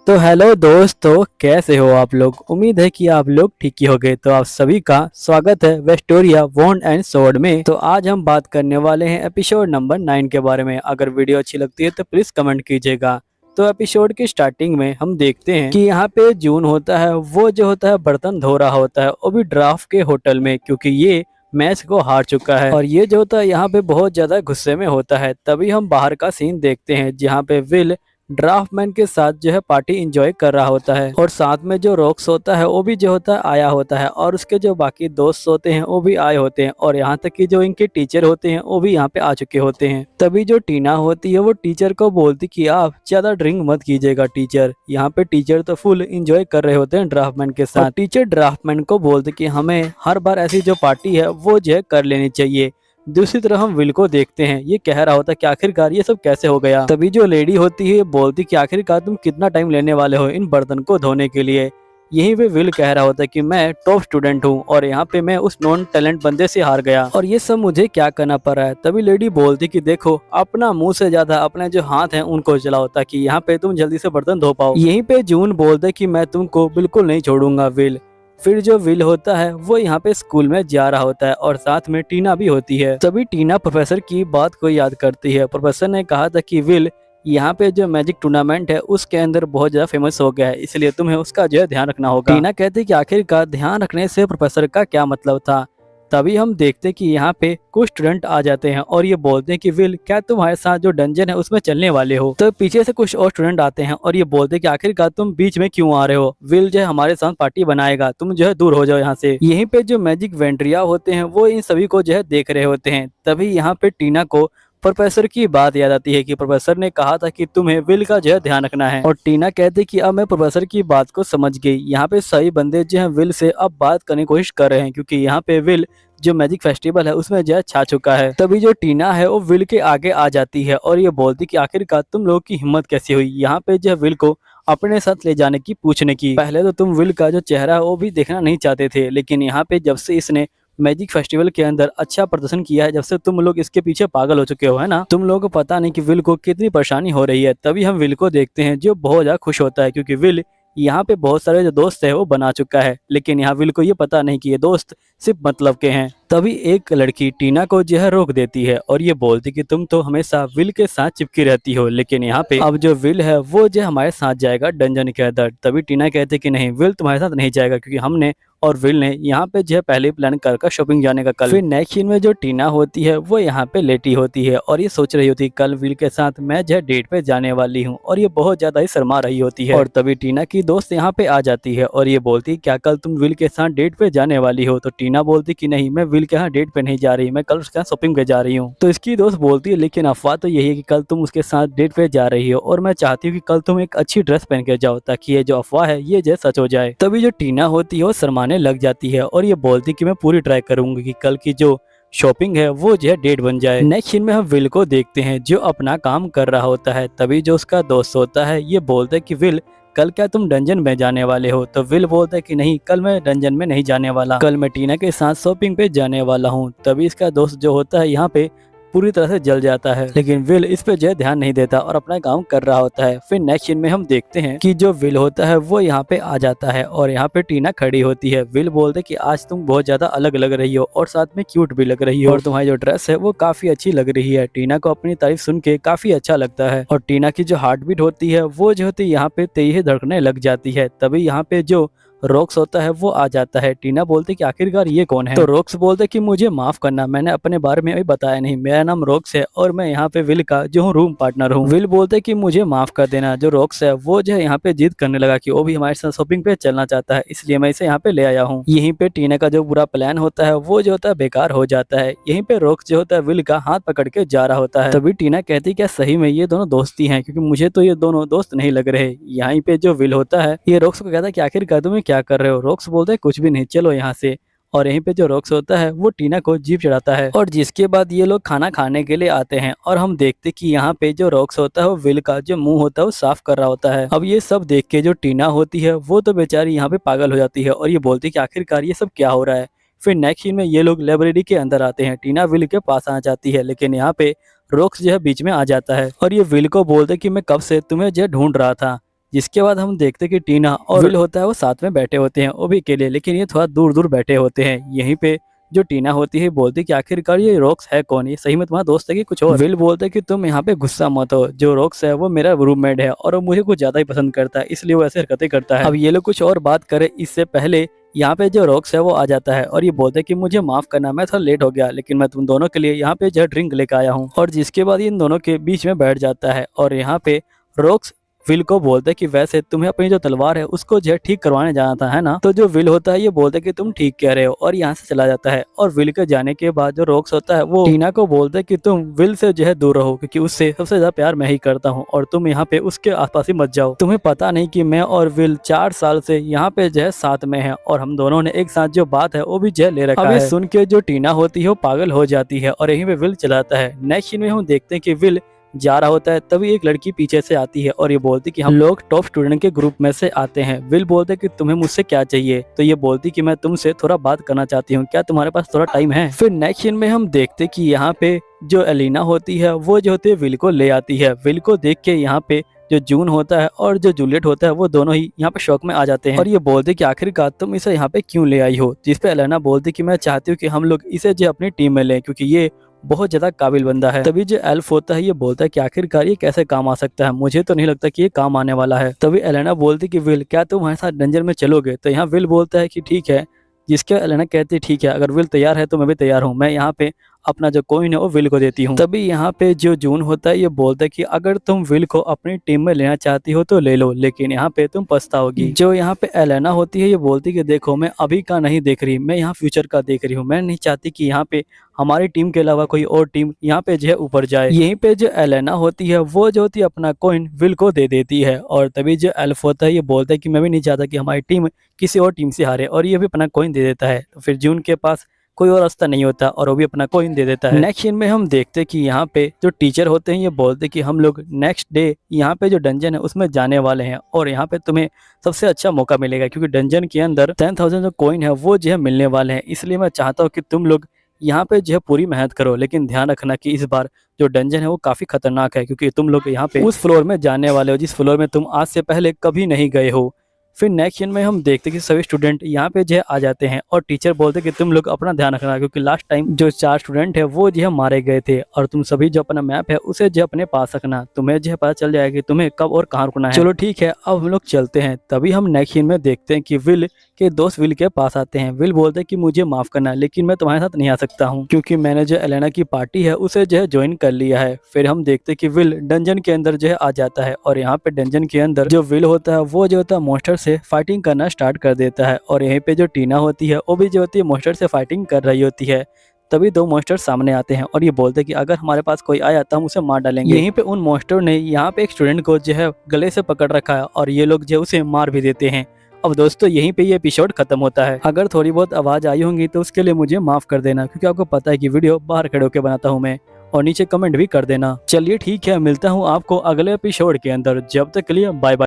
तो हेलो दोस्तों, कैसे हो आप लोग। उम्मीद है कि आप लोग ठीक ही होंगे। तो आप सभी का स्वागत है वेस्टोरिया वॉन्ड एंड स्वॉर्ड में। तो आज हम बात करने वाले हैं एपिसोड नंबर 9 के बारे में। अगर वीडियो अच्छी लगती है तो प्लीज कमेंट कीजिएगा। तो एपिसोड की स्टार्टिंग में हम देखते हैं कि यहाँ पे जून होता है, वो जो होता है बर्तन धो रहा होता है, वो भी ड्राफ्ट के होटल में, क्योंकि ये मैच को हार चुका है। और ये जो होता है यहाँ पे बहुत ज्यादा गुस्से में होता है। तभी हम बाहर का सीन देखते हैं जहाँ पे विल ड्राफ्टमैन के साथ जो है पार्टी एंजॉय कर रहा होता है, और साथ में जो रॉक्स होता है वो भी जो होता है आया होता है, और उसके जो बाकी दोस्त होते हैं वो भी आए होते हैं, और यहाँ तक कि जो इनके टीचर होते हैं वो भी यहाँ पे आ चुके होते हैं। तभी जो टीना होती है वो टीचर को बोलती कि आप ज्यादा ड्रिंक मत कीजिएगा टीचर। यहाँ पे टीचर तो फुल एंजॉय कर रहे होते हैं ड्राफ्टमैन के साथ। टीचर ड्राफ्टमैन को बोलते कि हमें हर बार ऐसी जो पार्टी है वो जो है कर लेनी चाहिए। दूसरी तरफ हम विल को देखते हैं, ये कह रहा होता है कि आखिरकार ये सब कैसे हो गया। तभी जो लेडी होती है बोलती कि आखिरकार तुम कितना टाइम लेने वाले हो इन बर्तन को धोने के लिए। यहीं पे विल कह रहा होता है कि मैं टॉप स्टूडेंट हूँ और यहाँ पे मैं उस नॉन टैलेंट बंदे से हार गया और ये सब मुझे क्या करना पड़ रहा है। तभी लेडी बोलती कि देखो, अपना मुंह से ज्यादा अपने जो हाथ हैं उनको चलाओ, ताकि यहाँ पे तुम जल्दी से बर्तन धो पाओ। यहीं पे जून बोलते कि मैं तुमको बिल्कुल नहीं छोड़ूंगा विल। फिर जो विल होता है वो यहाँ पे स्कूल में जा रहा होता है, और साथ में टीना भी होती है। तभी टीना प्रोफेसर की बात को याद करती है। प्रोफेसर ने कहा था कि विल यहाँ पे जो मैजिक टूर्नामेंट है उसके अंदर बहुत ज्यादा फेमस हो गया है, इसलिए तुम्हें उसका जो है ध्यान रखना होगा। टीना कहती है कि आखिरकार ध्यान रखने से प्रोफेसर का क्या मतलब था। तभी हम देखते कि यहाँ पे कुछ स्टूडेंट आ जाते हैं और ये बोलते हैं कि विल, क्या तुम्हारे साथ जो डंजन है उसमें चलने वाले हो। तो पीछे से कुछ और स्टूडेंट आते हैं और ये बोलते हैं कि आखिरकार तुम बीच में क्यों आ रहे हो, विल जो है हमारे साथ पार्टी बनाएगा, तुम जो है दूर हो जाओ यहाँ से। यहीं पे जो मैजिक वेंट्रिया होते हैं वो इन सभी को जो है देख रहे होते हैं। तभी यहाँ पे टीना को प्रोफेसर की बात याद आती है कि प्रोफेसर ने कहा था कि तुम्हें विल का जो है ध्यान रखना है, और टीना कहती कि अब मैं प्रोफेसर की बात को समझ गई। यहाँ पे सही बंदे जो है विल से अब बात करने की कोशिश कर रहे हैं, क्योंकि यहाँ पे विल जो मैजिक फेस्टिवल है उसमें जो है छा चुका है। तभी जो टीना है वो विल के आगे आ जाती है और ये बोलती कि आखिरकार तुम लोग की हिम्मत कैसी हुई यहाँ पे जो है विल को अपने साथ ले जाने की, पूछने की। पहले तो तुम विल का जो चेहरा है वो भी देखना नहीं चाहते थे, लेकिन यहाँ पे जब से इसने मैजिक फेस्टिवल के अंदर अच्छा प्रदर्शन किया है, जब से तुम लोग इसके पीछे पागल हो चुके हो, है ना। तुम लोगों को पता नहीं कि विल को कितनी परेशानी हो रही है। तभी हम विल को देखते हैं जो बहुत ज्यादा खुश होता है, क्योंकि विल यहाँ पे बहुत सारे जो दोस्त है वो बना चुका है, लेकिन यहाँ विल को ये पता नहीं कि ये दोस्त सिर्फ मतलब के हैं। तभी एक लड़की टीना को जो है रोक देती है और ये बोलती कि तुम तो हमेशा विल के साथ चिपकी रहती हो, लेकिन यहाँ पे अब जो विल है वो जो हमारे साथ जाएगा डंजन के अंदर। तभी टीना कहती कि नहीं, विल तुम्हारे साथ नहीं जाएगा, क्योंकि हमने और विल ने यहाँ पे जो है पहले प्लान कर शॉपिंग जाने का कल। फिर नेक्स्ट सीन में जो टीना होती है वो यहाँ पे लेटी होती है और ये सोच रही होती है कल विल के साथ मैं जो है डेट पे जाने वाली हूँ, और ये बहुत ज्यादा ही शर्मा रही होती है। और तभी टीना की दोस्त यहाँ पे आ जाती है और ये बोलती क्या कल तुम विल के साथ डेट पे जाने वाली हो। तो टीना बोलती कि नहीं, मैं विल के यहाँ डेट पे नहीं जा रही, मैं कल उसके यहाँ शॉपिंग पे जा रही हूँ। तो इसकी दोस्त बोलती है लेकिन अफवाह तो यही है कि कल तुम उसके साथ डेट पे जा रही हो, और मैं चाहती हूँ कि कल तुम एक अच्छी ड्रेस पहन के जाओ, ताकि ये जो अफवाह है ये जो सच हो जाए। तभी जो टीना होती है वो शर्माने लग जाती है और ये बोलती कि मैं पूरी ट्राई करूंगी कि कल की जो शॉपिंग है वो जो है डेट बन जाए। नेक्स्ट सीन में हम विल को देखते हैं जो अपना काम कर रहा होता है। तभी जो उसका दोस्त होता है ये बोलता है कि विल, कल क्या तुम डंजन में जाने वाले हो। तो विल बोलता है कि नहीं, कल मैं डंजन में नहीं जाने वाला, कल मैं टीना के साथ शॉपिंग पे जाने वाला हूँ। तभी इसका दोस्त जो होता है यहाँ पे पूरी तरह से जल जाता है, लेकिन विल इस पे जो है ध्यान नहीं देता और अपना काम कर रहा होता है। फिर नेक्स्ट सीन में हम देखते हैं कि जो विल होता है वो यहाँ पे आ जाता है और यहाँ पे टीना खड़ी होती है। विल बोलते कि आज तुम बहुत ज्यादा अलग लग रही हो और साथ में क्यूट भी लग रही हो, और तुम्हारी जो ड्रेस है वो काफी अच्छी लग रही है। टीना को अपनी तारीफ सुन के काफी अच्छा लगता है, और टीना की जो हार्ट बीट होती है वो जो होती है यहाँ पे तेज धड़कने लग जाती है। तभी यहाँ पे जो रॉक्स होता है वो आ जाता है। टीना बोलते कि आखिरकार ये कौन है। तो रॉक्स बोलते कि मुझे माफ करना, मैंने अपने बारे में अभी बताया नहीं, मेरा नाम रॉक्स है और मैं यहाँ पे विल का जो हूँ रूम पार्टनर हूँ। विल बोलते कि मुझे माफ कर देना। जो रॉक्स है वो जो है यहाँ पे जिद करने लगा कि वो भी हमारे साथ शॉपिंग पे चलना चाहता है, इसलिए मैं इसे यहाँ पे ले आया हूँ। यहीं पे टीना का जो पूरा प्लान होता है वो जो होता है बेकार हो जाता है। यहीं पे रॉक्स जो होता है विल का हाथ पकड़ के जा रहा होता है। तभी टीना कहती क्या सही में ये दोनों दोस्ती हैं, क्योंकि मुझे तो ये दोनों दोस्त नहीं लग रहे। यहाँ पे जो विल होता है ये रॉक्स को कहता है कि आखिरकार तुम क्या कर रहे हो। रॉक्स बोलते हैं कुछ भी नहीं, चलो यहाँ से। और यहीं पे जो रॉक्स होता है वो टीना को जीप चढ़ाता है, और जिसके बाद ये लोग खाना खाने के लिए आते हैं। और हम देखते कि यहाँ पे जो रॉक्स होता है वो विल का जो मुंह होता है वो साफ कर रहा होता है। अब ये सब देख के जो टीना होती है वो तो बेचारी यहाँ पे पागल हो जाती है और ये बोलती है कि आखिरकार ये सब क्या हो रहा है। फिर नेक्स्ट सीन में ये लोग लाइब्रेरी के अंदर आते हैं। टीना विल के पास आना चाहती है, लेकिन यहाँ पे रॉक्स जो है बीच में आ जाता है और ये विल को बोलते कि मैं कब से तुम्हें जो ढूंढ रहा था, जिसके बाद हम देखते हैं कि टीना और विल होता है वो साथ में बैठे होते हैं वो भी अकेले, लेकिन ये थोड़ा दूर दूर बैठे होते हैं। यहीं पे जो टीना होती है बोलती है कि आखिरकार ये रॉक्स है कौन, ये सही में तुम्हारा दोस्त है कि कुछ और। विल बोलता है कि तुम यहाँ पे गुस्सा मत हो, जो रॉक्स है वो मेरा रूममेट है और वो मुझे कुछ ज्यादा ही पसंद करता है, इसलिए वो ऐसे हरकतें करता है। अब ये लोग कुछ और बात करें इससे पहले यहाँ पे जो रॉक्स है वो आ जाता है और ये बोलता है कि मुझे माफ करना, मैं थोड़ा लेट हो गया, लेकिन मैं तुम दोनों के लिए यहाँ पे जो ड्रिंक लेकर आया हूँ। और जिसके बाद इन दोनों के बीच में बैठ जाता है और यहाँ पे रॉक्स विल को बोलता है कि वैसे तुम्हें अपनी जो तलवार है उसको जो है ठीक करवाने जाना था, है ना। तो जो विल होता है ये बोलता है कि तुम ठीक कह रहे हो और यहाँ से चला जाता है। और विल के जाने के बाद जो रॉक्स होता है वो टीना को बोलता है कि तुम विल से जो है दूर रहो, क्योंकि उससे सबसे ज्यादा प्यार मैं ही करता हूँ और तुम यहाँ पे उसके आसपास ही मत जाओ। तुम्हें पता नहीं कि मैं और विल 4 साल से यहाँ पे जो है साथ में है और हम दोनों ने एक साथ जो बात है वो भी जो है ले रखा है। सुन के जो टीना होती है वो पागल हो जाती है और यहीं पे विल चलाता है। नेक्स्ट सीन में हम देखते हैं कि विल जा रहा होता है, तभी एक लड़की पीछे से आती है और ये बोलती कि हम लोग टॉप स्टूडेंट के ग्रुप में से आते हैं। विल बोलते कि तुम्हें मुझसे क्या चाहिए, तो ये बोलती कि मैं तुमसे थोड़ा बात करना चाहती हूँ, क्या तुम्हारे पास थोड़ा टाइम है। फिर नेक्स्ट सीन में हम देखते कि यहाँ पे जो एलिना होती है वो जो होती है विल को ले आती है। विल को देख के यहाँ पे जो जून होता है और जो जूलियट होता है वो दोनों ही यहाँ पे शौक में आ जाते हैं और ये बोलते कि आखिरकार तुम इसे यहाँ पे क्यों ले आई हो। जिस पे एलेना बोलती कि मैं चाहती हूँ कि हम लोग इसे जो अपनी टीम में लें, क्योंकि ये बहुत ज्यादा काबिल बंदा है। तभी जो एल्फ होता है ये बोलता है कि आखिरकार ये कैसे काम आ सकता है, मुझे तो नहीं लगता कि ये काम आने वाला है। तभी एलेना बोलती कि विल क्या तुम हमारे साथ डंजन में चलोगे, तो यहाँ विल बोलता है कि ठीक है। जिसके एलेना कहती है ठीक है, अगर विल तैयार है तो मैं भी तैयार हूँ, मैं यहाँ पे अपना जो कॉइन है वो विल को देती हूँ। तभी यहाँ पे जो जून होता है ये बोलता है कि अगर तुम विल को अपनी टीम में लेना चाहती हो तो ले लो, लेकिन यहाँ पे तुम पछताओगी। जो यहाँ पे एलेना होती है ये बोलती कि देखो मैं अभी का नहीं देख रही, मैं यहाँ फ्यूचर का देख रही हूँ, मैं नहीं चाहती कि यहाँ पे हमारी टीम के अलावा कोई और टीम यहाँ पे जो है ऊपर जाए। यहीं पे जो एलेना होती है वो जो होती है अपना कॉइन विल को दे देती है और तभी जो एल्फ होता है ये बोलता है कि मैं भी नहीं चाहता कि हमारी टीम किसी और टीम से हारे, और ये भी अपना कॉइन दे देता है। तो फिर जून के पास कोई और रास्ता नहीं होता और वो भी अपना कॉइन दे देता है। नेक्स्ट सीन में हम देखते कि यहाँ पे जो टीचर होते हैं ये बोलते कि हम लोग नेक्स्ट डे यहाँ पे जो डंजन है उसमें जाने वाले हैं और यहाँ पे तुम्हें सबसे अच्छा मौका मिलेगा, क्योंकि डंजन के अंदर 10,000 जो कॉइन है वो जो है मिलने वाले हैं। इसलिए मैं चाहता हूँ कि तुम लोग यहाँ पे जो है पूरी मेहनत करो, लेकिन ध्यान रखना कि इस बार जो डंजन है वो काफी खतरनाक है, क्योंकि तुम लोग यहाँ पे उस फ्लोर में जाने वाले हो जिस फ्लोर में तुम आज से पहले कभी नहीं गए हो। फिर नेक्स्ट सीन में हम देखते कि सभी स्टूडेंट यहाँ पे जो है आ जाते हैं और टीचर बोलते कि तुम लोग अपना ध्यान रखना, क्योंकि लास्ट टाइम जो 4 स्टूडेंट है वो जो है मारे गए थे और तुम सभी जो अपना मैप है उसे जो अपने पास रखना, तुम्हें जो है पता चल जाएगा कि तुम्हें कब और कहाँ रुकना है। चलो ठीक है, अब हम लोग चलते हैं। तभी हम नेक्स्ट सीन में देखते हैं कि विल के दोस्त विल के पास आते हैं। विल बोलते हैं कि मुझे माफ करना, लेकिन मैं तुम्हारे साथ नहीं आ सकता हूँ, क्योंकि मैंने जो एलेना की पार्टी है उसे जो है ज्वाइन कर लिया है। फिर हम देखते हैं कि विल डंजन के अंदर जो है आ जाता है और यहाँ पे डंजन के अंदर जो विल होता है वो जो होता है मॉन्स्टर से फाइटिंग करना स्टार्ट कर देता है और यहीं पे जो टीना होती है वो भी जो होती है मॉन्स्टर से फाइटिंग कर रही होती है। तभी 2 मॉन्स्टर सामने आते हैं और ये बोलते हैं कि अगर हमारे पास कोई आया तो हम उसे मार डालेंगे। यहीं पे उन मॉन्स्टर ने यहाँ पे एक स्टूडेंट को जो है गले से पकड़ रखा है और ये लोग जो उसे मार भी देते हैं। अब दोस्तों यहीं पे ये एपिसोड खत्म होता है। अगर थोड़ी बहुत आवाज आई होंगी तो उसके लिए मुझे माफ कर देना, क्योंकि आपको पता है कि वीडियो बाहर खड़े होकर बनाता हूँ मैं, और नीचे कमेंट भी कर देना। चलिए ठीक है, मिलता हूँ आपको अगले एपिसोड के अंदर, जब तक के लिए बाय बाय।